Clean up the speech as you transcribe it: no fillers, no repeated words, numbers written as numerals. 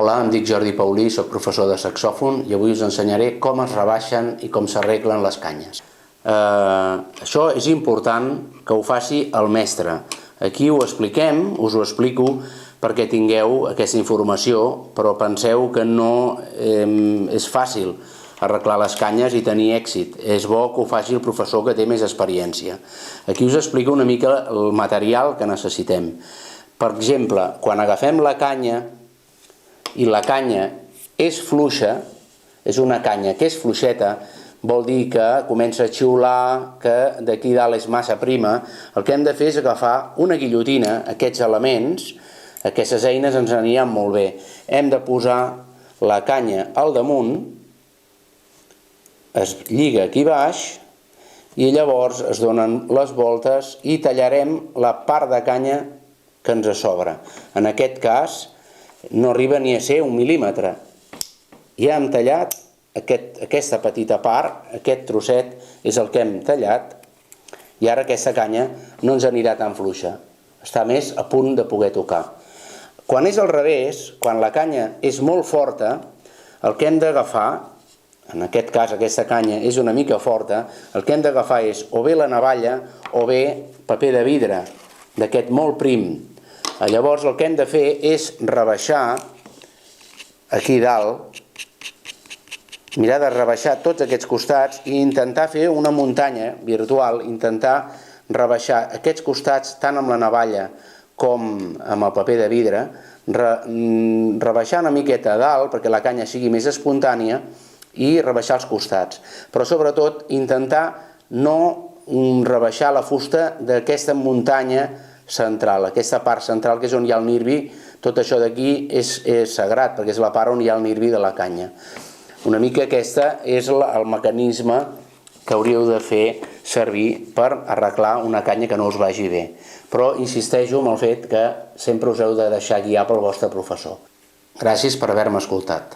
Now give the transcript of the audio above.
Hola, em dic Jordi Paulí, soc professor de saxòfon i avui us ensenyaré com es rebaixen i com s'arreglen les canyes. Això és important que ho faci el mestre. Aquí ho expliquem, us ho explico perquè tingueu aquesta informació, però penseu que no és fàcil arreglar les canyes i tenir èxit. És bo que ho faci el professor que té més experiència. Aquí us explico una mica el material que necessitem. Per exemple, quan agafem la canya i la canya és fluixa, és una canya que és fluixeta, vol dir que comença a xiular, que d'aquí dalt és massa prima. El que hem de fer és agafar una guillotina, aquests elements, aquestes eines ens aniran molt bé. Hem de posar la canya al damunt, es lliga aquí baix i llavors es donen les voltes i tallarem la part de canya que ens sobra. En aquest cas no arriba ni a ser 1 mil·límetre. Ja hem tallat aquesta petita part, aquest trosset és el que hem tallat i ara aquesta canya no ens anirà tan fluixa, està més a punt de poder tocar. Quan és al revés, quan la canya és molt forta, el que hem d'agafar, en aquest cas aquesta canya és una mica forta, el que hem d'agafar és o bé la navalla o bé paper de vidre, d'aquest molt prim. Llavors el que hem de fer és rebaixar aquí dalt, mirar de rebaixar tots aquests costats i intentar fer una muntanya virtual, intentar rebaixar aquests costats tant amb la navalla com amb el paper de vidre, rebaixar una miqueta a dalt perquè la canya sigui més espontània i rebaixar els costats. Però sobretot intentar no rebaixar la fusta d'aquesta muntanya central, aquesta part central que és on hi ha el nirvi. Tot això d'aquí és sagrat perquè és la part on hi ha el nirvi de la canya. Una mica aquesta és el mecanisme que hauríeu de fer servir per arreglar una canya que no us vagi bé. Però insisteixo en el fet que sempre us heu de deixar guiar pel vostre professor. Gràcies per haver-me escoltat.